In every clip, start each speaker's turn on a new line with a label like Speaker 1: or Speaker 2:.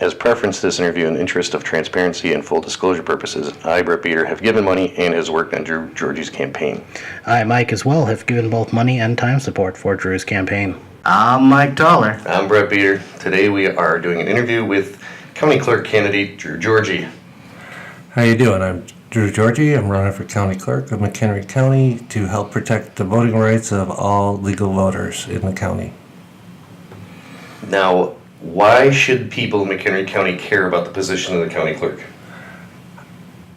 Speaker 1: As preferenced this interview in the interest of transparency and full disclosure purposes, I, Brett Beater, have given money and has worked on Georgie's campaign.
Speaker 2: I, Mike, as well, have given both money and time support for Drew's campaign.
Speaker 3: I'm Mike Toller.
Speaker 1: I'm Brett Beater. Today we are doing an interview with County Clerk candidate Georgi.
Speaker 4: How you doing? I'm Drew Georgi. I'm running for County Clerk of McHenry County to help protect the voting rights of all legal voters in the county.
Speaker 1: Now, why should people in McHenry County care about the position of the County Clerk?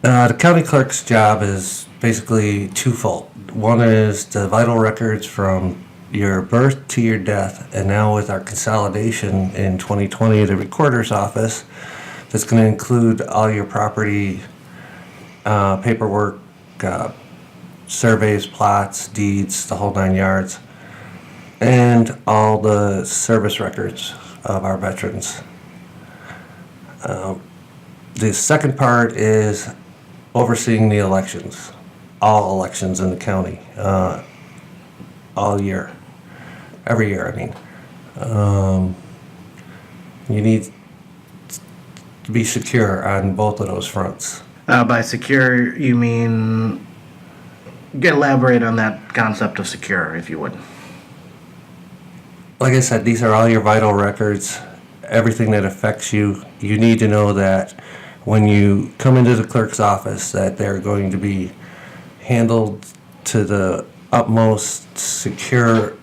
Speaker 4: The County Clerk's job is basically twofold. One is the vital records from your birth to your death, and now with our consolidation in 2020, the Recorder's Office, that's going to include all your property paperwork, surveys, plots, deeds, the whole 9 yards, and all the service records of our veterans. The second part is overseeing the elections, all elections in the county, all year, every year, I mean. You need to be secure on both of those fronts.
Speaker 2: By secure, you mean... Elaborate on that concept of secure, if you would.
Speaker 4: Like I said, these are all your vital records, everything that affects you. You need to know that when you come into the clerk's office that they're going to be handled to the utmost secure.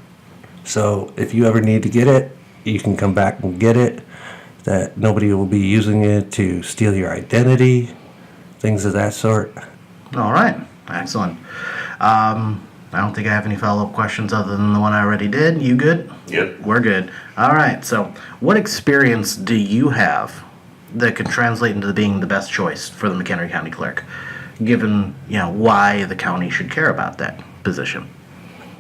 Speaker 4: So if you ever need to get it, you can come back and get it, that nobody will be using it to steal your identity, things of that sort.
Speaker 2: All right. Excellent. I don't think I have any follow-up questions other than the one I already did. You good?
Speaker 1: Yep.
Speaker 2: We're good. All right. So what experience do you have that could translate into being the best choice for the McHenry County Clerk, given, why the county should care about that position?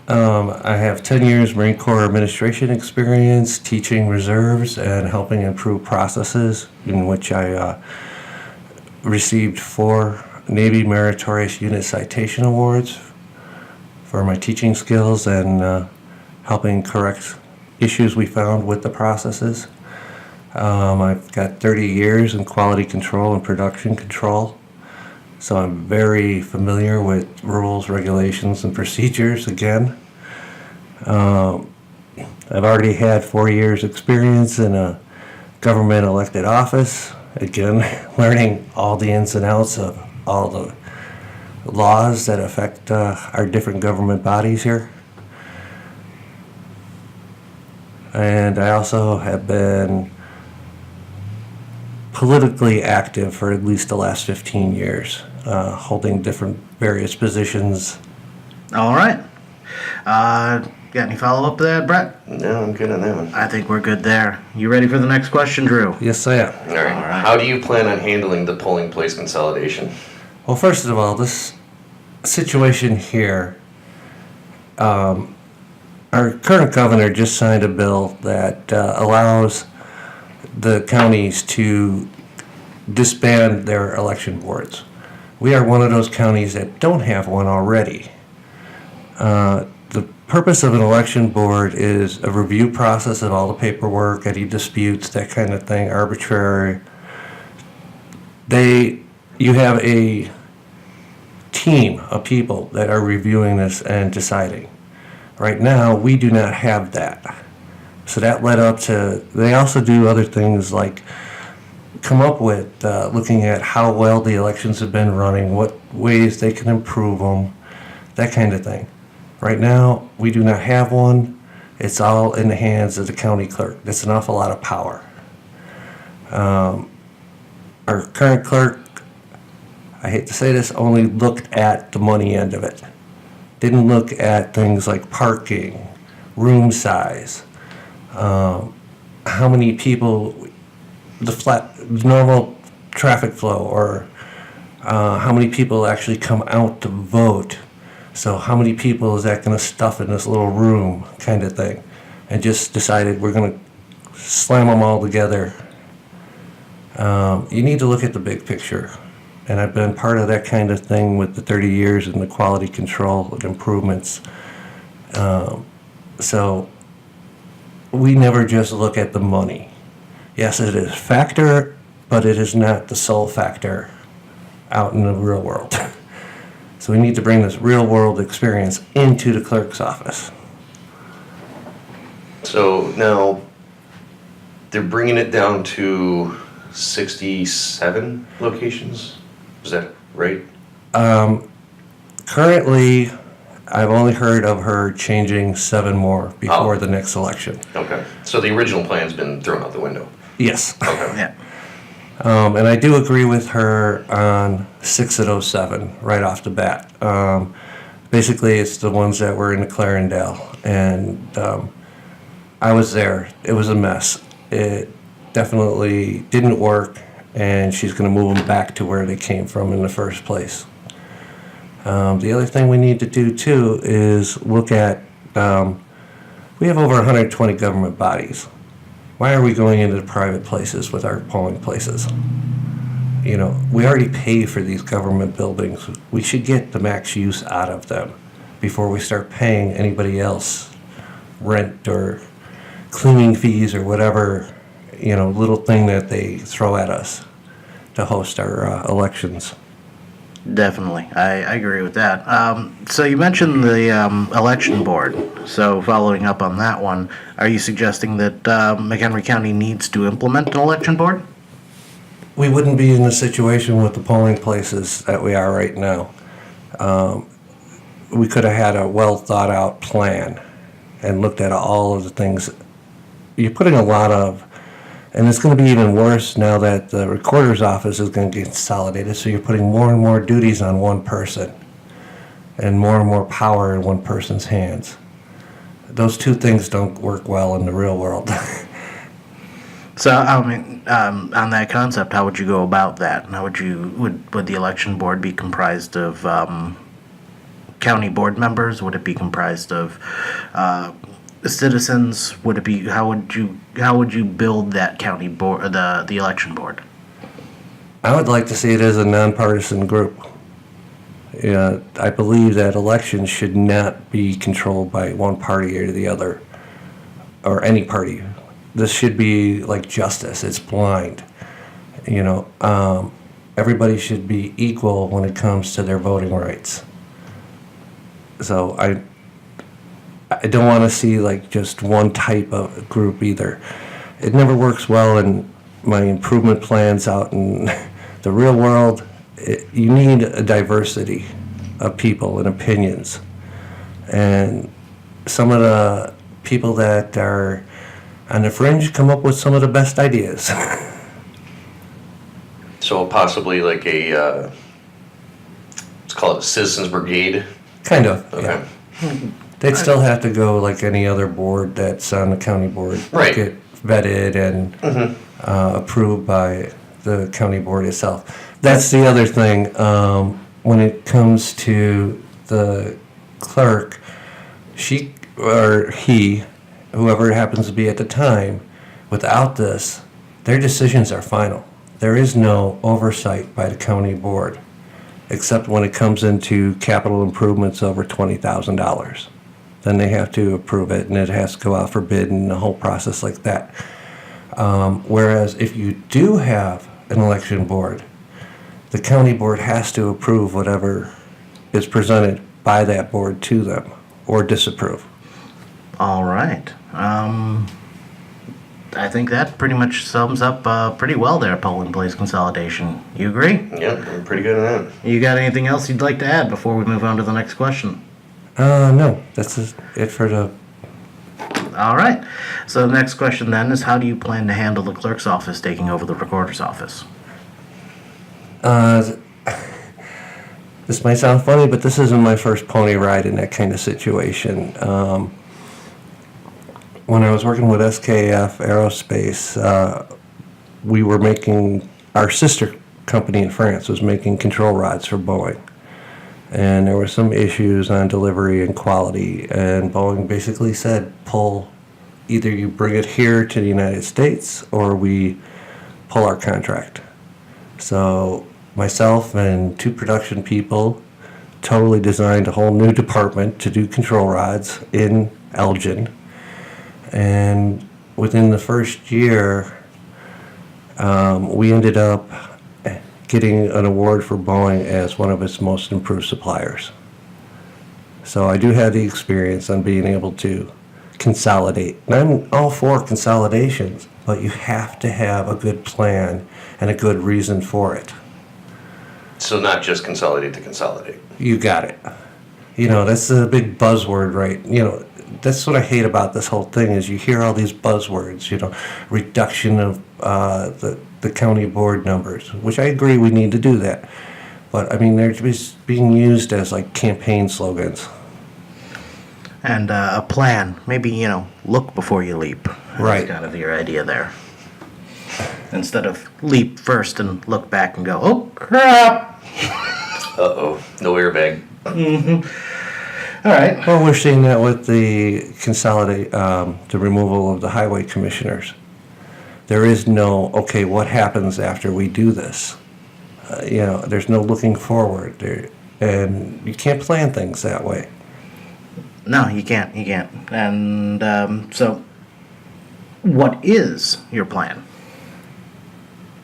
Speaker 4: I have 10 years Marine Corps administration experience, teaching reserves and helping improve processes, in which I received 4 Navy Meritorious Unit Citation Awards for my teaching skills and helping correct issues we found with the processes. I've got 30 years in quality control and production control, so I'm very familiar with rules, regulations, and procedures again. I've already had 4 years experience in a government elected office, again, learning all the ins and outs of all the laws that affect our different government bodies here. And I also have been politically active for at least the last 15 years, holding different various positions.
Speaker 2: All right. Got any follow-up to that, Brett?
Speaker 1: No, I'm good on that one.
Speaker 2: I think we're good there. You ready for the next question, Drew?
Speaker 4: Yes, I am.
Speaker 1: All right. How do you plan on handling the polling place consolidation?
Speaker 4: Well, first of all, this situation here, our current governor just signed a bill that allows the counties to disband their election boards. We are one of those counties that don't have one already. The purpose of an election board is a review process of all the paperwork, any disputes, that kind of thing, arbitrary. You have a team of people that are reviewing this and deciding. Right now, we do not have that. So that led up to, they also do other things like come up with looking at how well the elections have been running, what ways they can improve them, that kind of thing. Right now, we do not have one. It's all in the hands of the county clerk. That's an awful lot of power. Our current clerk, I hate to say this, only looked at the money end of it. Didn't look at things like parking, room size, how many people, the normal traffic flow, or how many people actually come out to vote. So how many people is that going to stuff in this little room, kind of thing. And just decided we're going to slam them all together. You need to look at the big picture. And I've been part of that kind of thing with the 30 years in the quality control and improvements. So we never just look at the money. Yes, it is a factor, but it is not the sole factor out in the real world. So we need to bring this real world experience into the clerk's office.
Speaker 1: So now they're bringing it down to 67 locations? Is that right?
Speaker 4: Currently, I've only heard of her changing 7 more before the next election.
Speaker 1: Okay. So the original plan's been thrown out the window.
Speaker 4: Yes.
Speaker 1: Okay.
Speaker 2: Yeah.
Speaker 4: And I do agree with her on 6 of those 7 right off the bat. Basically, it's the ones that were in the Clarendale, and I was there. It was a mess. It definitely didn't work, and she's going to move them back to where they came from in the first place. The other thing we need to do, too, is look at, we have over 120 government bodies. Why are we going into the private places with our polling places? You know, we already pay for these government buildings. We should get the max use out of them before we start paying anybody else rent or cleaning fees or whatever, you know, little thing that they throw at us to host our elections.
Speaker 2: Definitely, I agree with that. So you mentioned the election board. So following up on that one, are you suggesting that McHenry County needs to implement an election board?
Speaker 4: We wouldn't be in the situation with the polling places that we are right now. We could have had a well thought out plan and looked at all of the things. You're putting a lot of, and it's going to be even worse now that the recorder's office is going to get consolidated, so you're putting more and more duties on one person and more power in one person's hands. Those two things don't work well in the real world.
Speaker 2: So, I mean, on that concept, how would you go about that? How would would the election board be comprised of county board members? Would it be comprised of citizens? Would it be how would you build that county board, the election board?
Speaker 4: I would like to see it as a nonpartisan group. Yeah, I believe that elections should not be controlled by one party or the other, or any party. This should be like justice. It's blind. You know, everybody should be equal when it comes to their voting rights. So I don't want to see like just one type of group either. It never works well in my improvement plans out in the real world. You need a diversity of people and opinions. And some of the people that are on the fringe come up with some of the best ideas.
Speaker 1: So possibly like a, let's call it a citizens brigade.
Speaker 4: Kind of,
Speaker 1: Okay.
Speaker 4: yeah. They'd still have to go like any other board that's on the county board.
Speaker 1: Right.
Speaker 4: Get vetted and approved by the county board itself. That's the other thing. When it comes to the clerk, she or he, whoever it happens to be at the time, without this, their decisions are final. There is no oversight by the county board, except when it comes into capital improvements over $20,000. Then they have to approve it, and it has to go out for bid and the whole process like that. Whereas if you do have an election board, the county board has to approve whatever is presented by that board to them, or disapprove.
Speaker 2: All right. I think that pretty much sums up pretty well there, polling place consolidation. You agree?
Speaker 1: Yep, I'm pretty good at that.
Speaker 2: You got anything else you'd like to add before we move on to the next question?
Speaker 4: No, that's it for the.
Speaker 2: All right. So the next question then is, how do you plan to handle the clerk's office taking over the recorder's office?
Speaker 4: This might sound funny, but this isn't my first pony ride in that kind of situation. When I was working with SKF Aerospace, we were making, our sister company in France was making control rods for Boeing. And there were some issues on delivery and quality, and Boeing basically said, either you bring it here to the United States or we pull our contract. So myself and 2 production people totally designed a whole new department to do control rods in Elgin. And within the first year, We ended up getting an award for Boeing as one of its most improved suppliers. So I do have the experience on being able to consolidate. And I'm all for consolidations, but you have to have a good plan and a good reason for it.
Speaker 1: So not just consolidate to consolidate.
Speaker 4: You got it. That's a big buzzword, right? That's what I hate about this whole thing is you hear all these buzzwords, reduction of the county board numbers, which I agree we need to do that. But, I mean, they're just being used as, like, campaign slogans.
Speaker 2: And a plan. Maybe, look before you leap.
Speaker 4: Right.
Speaker 2: That's kind of your idea there. Instead of leap first and look back and go, oh, crap.
Speaker 1: Uh-oh, no airbag.
Speaker 2: All right.
Speaker 4: Well, we're seeing that with the the removal of the highway commissioners. There is no, okay, what happens after we do this? There's no looking forward there, and you can't plan things that way.
Speaker 2: No, you can't. And so, what is your plan?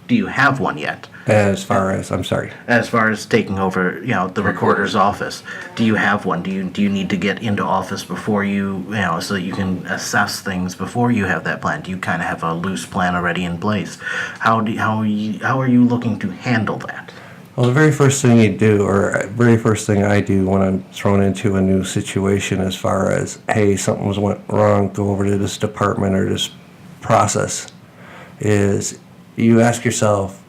Speaker 2: Do you have one yet?
Speaker 4: As far as, I'm sorry.
Speaker 2: As far as taking over, the recorder's office, do you have one? Do you need to get into office before you, so that you can assess things before you have that plan? Do you kind of have a loose plan already in place? How are you looking to handle that?
Speaker 4: Well, the very first thing you do, or very first thing I do when I'm thrown into a new situation as far as, hey, something went wrong, go over to this department or this process, is you ask yourself,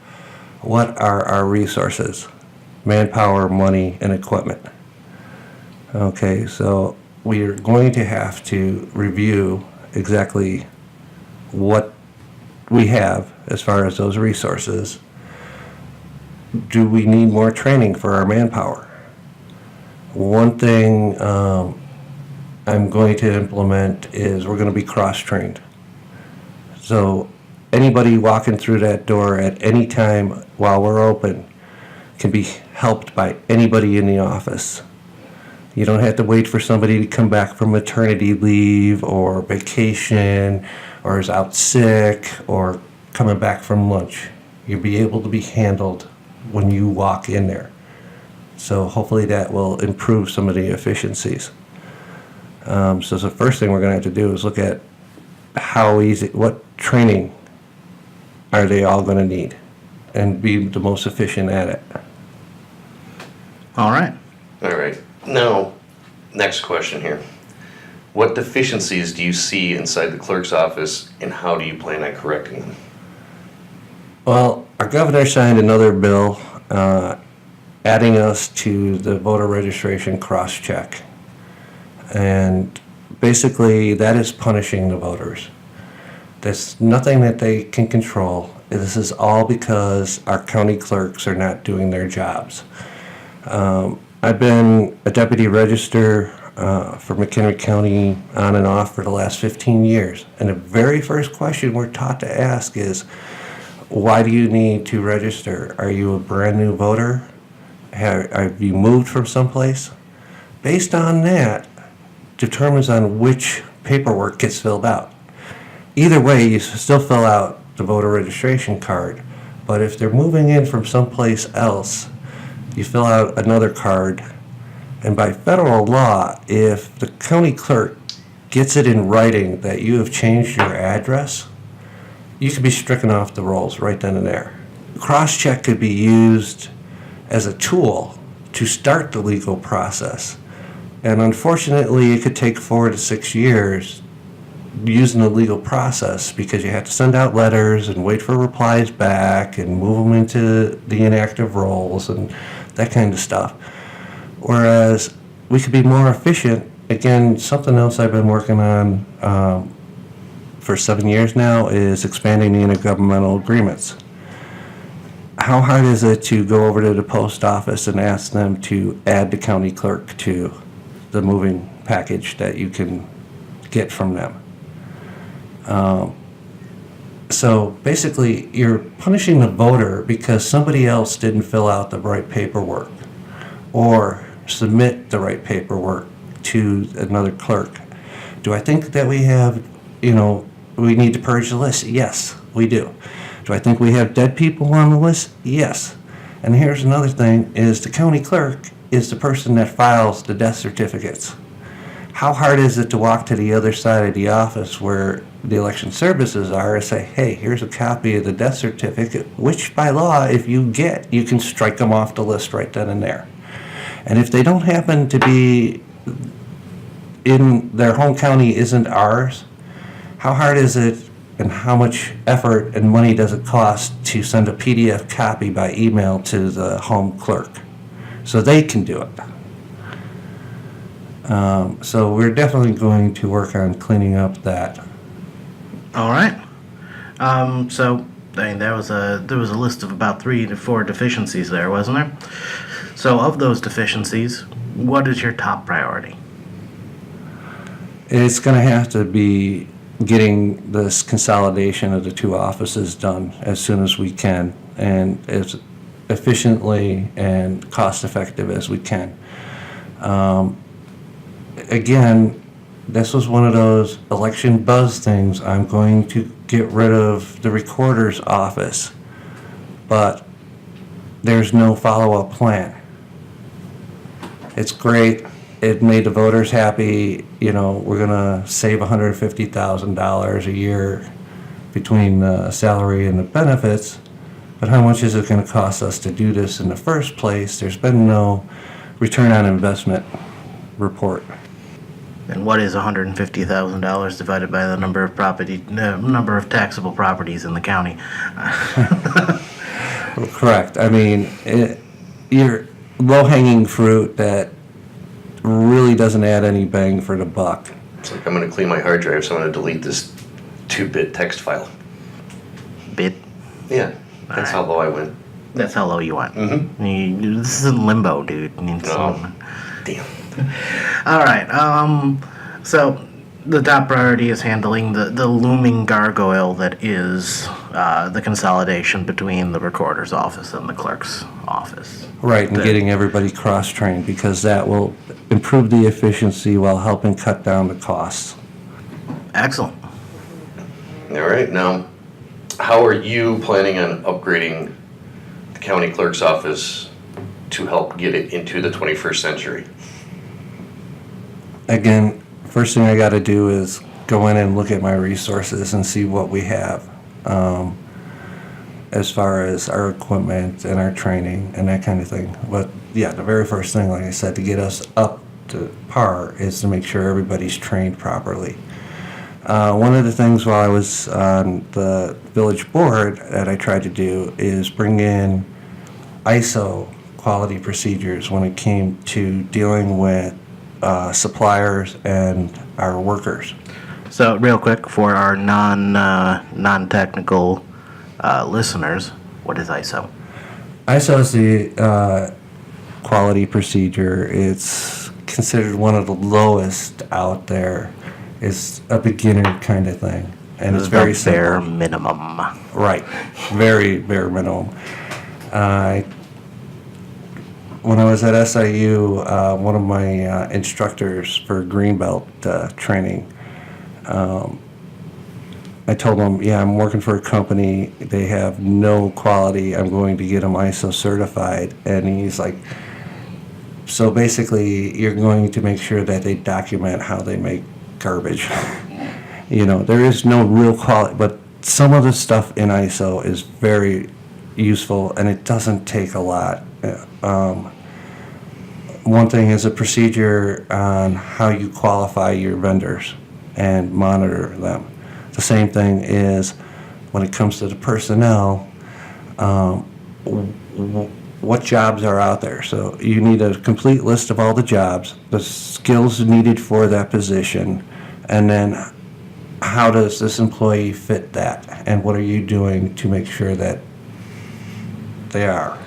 Speaker 4: what are our resources? Manpower, money, and equipment. Okay, so we are going to have to review exactly what we have as far as those resources. Do we need more training for our manpower? One thing I'm going to implement is we're going to be cross-trained. So anybody walking through that door at any time while we're open can be helped by anybody in the office. You don't have to wait for somebody to come back from maternity leave or vacation or is out sick or coming back from lunch. You'll be able to be handled when you walk in there. So hopefully that will improve some of the efficiencies. So the first thing we're going to have to do is look at what training are they all going to need and be the most efficient at it.
Speaker 2: All right.
Speaker 1: All right. Now, next question here. What deficiencies do you see inside the clerk's office, and how do you plan on correcting them?
Speaker 4: Well, our governor signed another bill adding us to the voter registration cross-check. And basically, that is punishing the voters. There's nothing that they can control. This is all because our county clerks are not doing their jobs. I've been a deputy register for McHenry County on and off for the last 15 years. And the very first question we're taught to ask is, why do you need to register? Are you a brand new voter? Have you moved from someplace? Based on that, determines on which paperwork gets filled out. Either way, you still fill out the voter registration card, but if they're moving in from someplace else, you fill out another card. And by federal law, if the county clerk gets it in writing that you have changed your address, you could be stricken off the rolls right then and there. Cross-check could be used as a tool to start the legal process. And unfortunately, it could take 4 to 6 years using the legal process because you have to send out letters and wait for replies back and move them into the inactive rolls and that kind of stuff. Whereas we could be more efficient. Again, something else I've been working on for 7 years now is expanding the intergovernmental agreements. How hard is it to go over to the post office and ask them to add the county clerk to the moving package that you can get from them? So basically, you're punishing the voter because somebody else didn't fill out the right paperwork or submit the right paperwork to another clerk. Do I think that we have, we need to purge the list? Yes, we do. Do I think we have dead people on the list? Yes. And here's another thing, is the county clerk is the person that files the death certificates. How hard is it to walk to the other side of the office where the election services are and say, hey, here's a copy of the death certificate, which by law, if you get, you can strike them off the list right then and there. And if they don't happen to be in their home county isn't ours, how hard is it and how much effort and money does it cost to send a PDF copy by email to the home clerk so they can do it? So we're definitely going to work on cleaning up that.
Speaker 2: All right. So I mean, there was a list of about 3 to 4 deficiencies there, wasn't there? So of those deficiencies, what is your top priority?
Speaker 4: It's going to have to be getting this consolidation of the 2 offices done as soon as we can and as efficiently and cost effective as we can. Again, this was one of those election buzz things. I'm going to get rid of the recorder's office, but there's no follow-up plan. It's great. It made the voters happy. You know, we're going to save $150,000 a year between the salary and the benefits, but how much is it going to cost us to do this in the first place? There's been no return on investment report.
Speaker 2: And what is $150,000 divided by the number of taxable properties in the county?
Speaker 4: Correct. I mean, you're low-hanging fruit that really doesn't add any bang for the buck.
Speaker 1: It's like I'm going to clean my hard drive, so I'm going to delete this 2-bit text file.
Speaker 2: Bit.
Speaker 1: Yeah, that's how low I went.
Speaker 2: That's how low you went.
Speaker 1: Mm-hmm.
Speaker 2: This isn't limbo, dude. I mean,
Speaker 1: No. Damn.
Speaker 2: all right. So the top priority is handling the looming gargoyle that is the consolidation between the recorder's office and the clerk's office.
Speaker 4: Right, and getting everybody cross-trained, because that will improve the efficiency while helping cut down the costs.
Speaker 2: Excellent.
Speaker 1: All right, now, how are you planning on upgrading the county clerk's office to help get it into the 21st century?
Speaker 4: Again, first thing I got to do is go in and look at my resources and see what we have as far as our equipment and our training and that kind of thing. But yeah, the very first thing, like I said, to get us up to par is to make sure everybody's trained properly. One of the things while I was on the village board that I tried to do is bring in ISO quality procedures when it came to dealing with suppliers and our workers.
Speaker 2: So real quick for our non-technical listeners, what is ISO?
Speaker 4: ISO is the quality procedure. It's considered one of the lowest out there. It's a beginner kind of thing, and it's very simple.
Speaker 2: Bare minimum.
Speaker 4: Right, very bare minimum. When I was at SIU, one of my instructors for Greenbelt training, I told him, yeah, I'm working for a company, they have no quality, I'm going to get them ISO certified. And he's like, so basically you're going to make sure that they document how they make garbage. You know, there is no real quality, but some of the stuff in ISO is very useful and it doesn't take a lot. One thing is a procedure on how you qualify your vendors and monitor them. The same thing is when it comes to the personnel, what jobs are out there. So you need a complete list of all the jobs, the skills needed for that position, and then how does this employee fit that, and what are you doing to make sure that they are.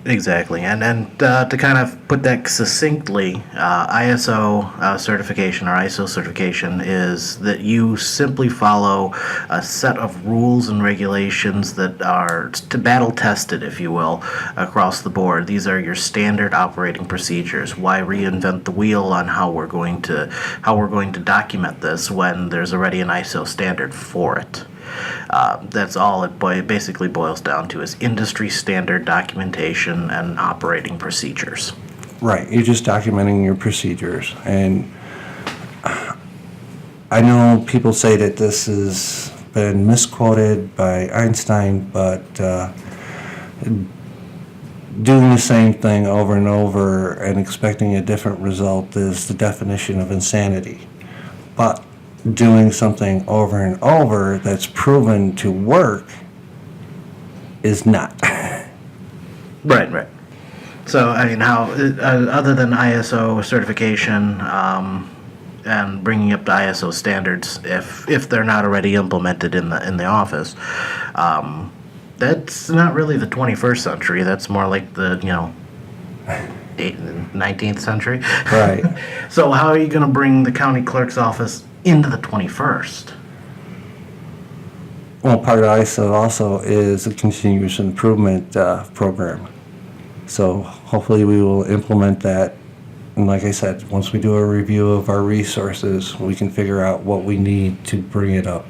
Speaker 2: Exactly, and to kind of put that succinctly, ISO certification or ISO certification is that you simply follow a set of rules and regulations that are battle tested, if you will, across the board. These are your standard operating procedures. Why reinvent the wheel on how we're going to document this when there's already an ISO standard for it? That's all it basically boils down to is industry standard documentation and operating procedures.
Speaker 4: Right, you're just documenting your procedures. And I know people say that this has been misquoted by Einstein, but doing the same thing over and over and expecting a different result is the definition of insanity. But doing something over and over that's proven to work is not.
Speaker 2: Right. So, I mean, how, other than ISO certification and bringing up the ISO standards, if they're not already implemented in the office, that's not really the 21st century. That's more like the 19th century.
Speaker 4: Right.
Speaker 2: So, how are you going to bring the county clerk's office into the 21st?
Speaker 4: Well, part of ISO also is a continuous improvement program. So hopefully we will implement that. And like I said, once we do a review of our resources, we can figure out what we need to bring it up.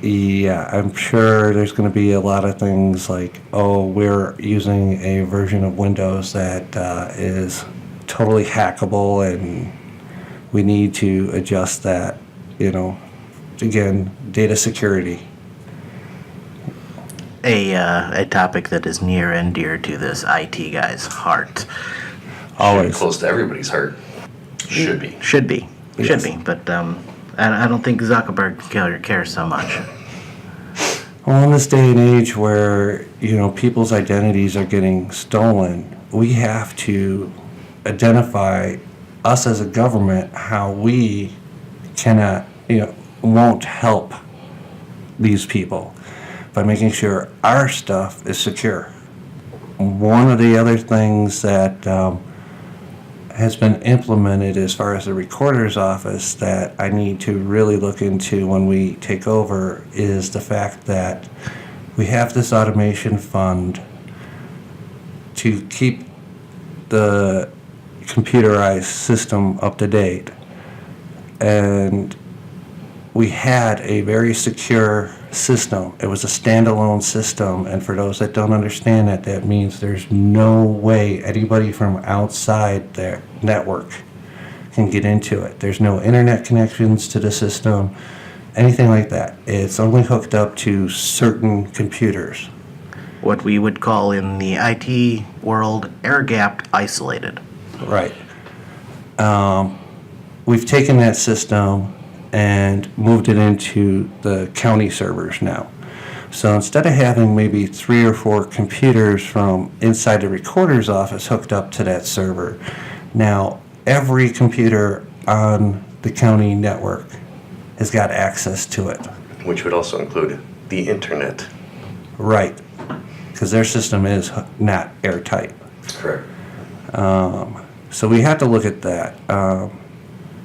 Speaker 4: Yeah, I'm sure there's going to be a lot of things like, oh, we're using a version of Windows that is totally hackable and we need to adjust that, again, data security.
Speaker 2: A topic that is near and dear to this IT guy's heart.
Speaker 4: Always.
Speaker 1: Close to everybody's heart. Should be.
Speaker 2: Should be.
Speaker 4: Yes.
Speaker 2: But I don't think Zuckerberg cares so much.
Speaker 4: Well, in this day and age where, people's identities are getting stolen, we have to identify us as a government how we cannot, won't help these people by making sure our stuff is secure. One of the other things that has been implemented as far as the recorder's office that I need to really look into when we take over is the fact that we have this automation fund to keep the computerized system up to date. And we had a very secure system. It was a standalone system, and for those that don't understand that, that means there's no way anybody from outside their network can get into it. There's no internet connections to the system, anything like that. It's only hooked up to certain computers.
Speaker 2: What we would call in the IT world air-gapped isolated.
Speaker 4: Right. We've taken that system and moved it into the county servers now. So instead of having maybe 3 or 4 computers from inside the recorder's office hooked up to that server, now every computer on the county network has got access to it.
Speaker 1: Which would also include the internet.
Speaker 4: Right. Because their system is not airtight.
Speaker 1: Correct.
Speaker 4: So we have to look at that.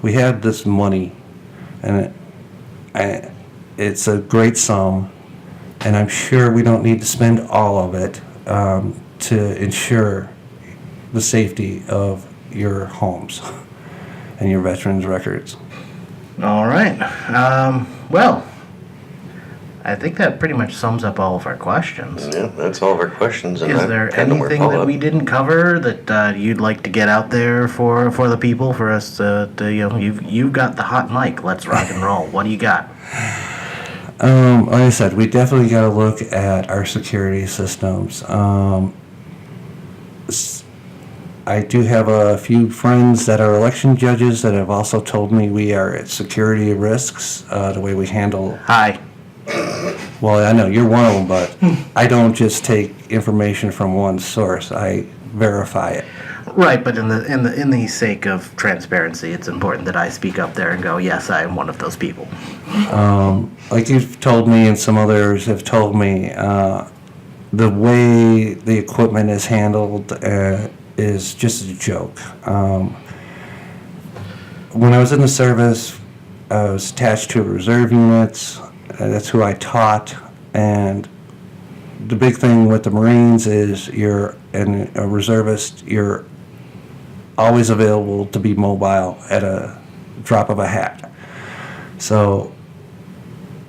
Speaker 4: We had this money, and it's a great sum, and I'm sure we don't need to spend all of it to ensure the safety of your homes and your veterans' records.
Speaker 2: All right. Well, I think that pretty much sums up all of our questions.
Speaker 1: Yeah, that's all of our questions. And
Speaker 2: Is
Speaker 1: I
Speaker 2: there
Speaker 1: had no more
Speaker 2: anything that
Speaker 1: follow-up.
Speaker 2: we didn't cover that you'd like to get out there for the people, for us to you've got the hot mic. Let's rock and roll. What do you got?
Speaker 4: Like I said, we definitely got to look at our security systems. I do have a few friends that are election judges that have also told me we are at security risks, the way we handle.
Speaker 2: Hi.
Speaker 4: Well, I know you're one of them, but I don't just take information from one source. I verify it.
Speaker 2: Right, but in the sake of transparency, it's important that I speak up there and go, yes, I am one of those people.
Speaker 4: Like you've told me and some others have told me, the way the equipment is handled is just a joke. When I was in the service, I was attached to reserve units. That's who I taught. And the big thing with the Marines is you're a reservist, you're always available to be mobile at a drop of a hat. So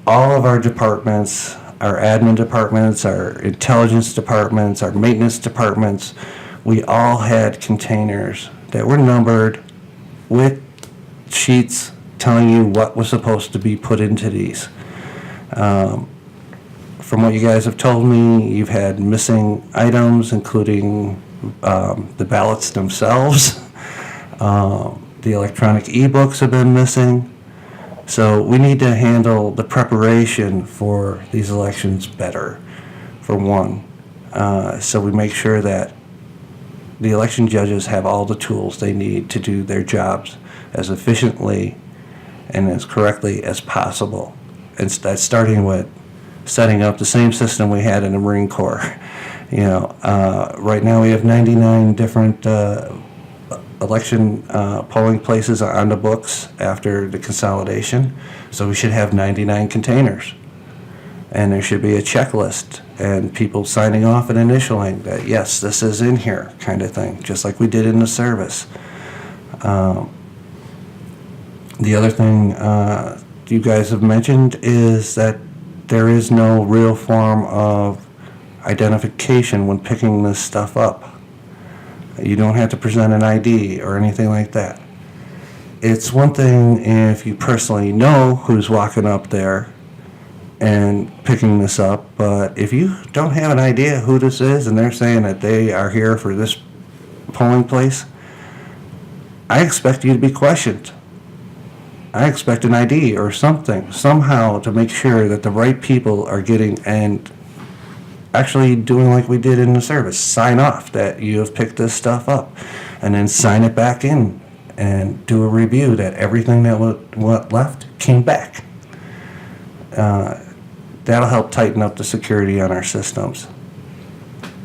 Speaker 4: all of our departments, our admin departments, our intelligence departments, our maintenance departments, we all had containers that were numbered with sheets telling you what was supposed to be put into these. From what you guys have told me, you've had missing items, including the ballots themselves. The electronic e-books have been missing. So we need to handle the preparation for these elections better, for one. So we make sure that the election judges have all the tools they need to do their jobs as efficiently and as correctly as possible. And that's starting with setting up the same system we had in the Marine Corps. Right now we have 99 different election polling places on the books after the consolidation. So we should have 99 containers. And there should be a checklist and people signing off and initialing that, yes, this is in here, kind of thing, just like we did in the service. The other thing you guys have mentioned is that there is no real form of identification when picking this stuff up. You don't have to present an ID or anything like that. It's one thing if you personally know who's walking up there and picking this up, but if you don't have an idea who this is and they're saying that they are here for this polling place, I expect you to be questioned. I expect an ID or something, somehow, to make sure that the right people are getting and actually doing like we did in the service. Sign off that you have picked this stuff up, and then sign it back in and do a review that everything that what left came back. That'll help tighten up the security on our systems.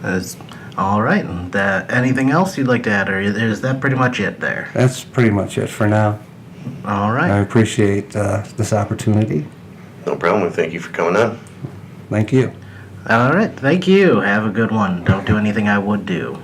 Speaker 2: That's all right. And anything else you'd like to add, or is that pretty much it there?
Speaker 4: That's pretty much it for now.
Speaker 2: All
Speaker 4: I
Speaker 2: right.
Speaker 4: appreciate this opportunity.
Speaker 1: No problem. Thank you for coming on.
Speaker 4: Thank you.
Speaker 2: All right. Thank you. Have a good one. Don't do anything I would do.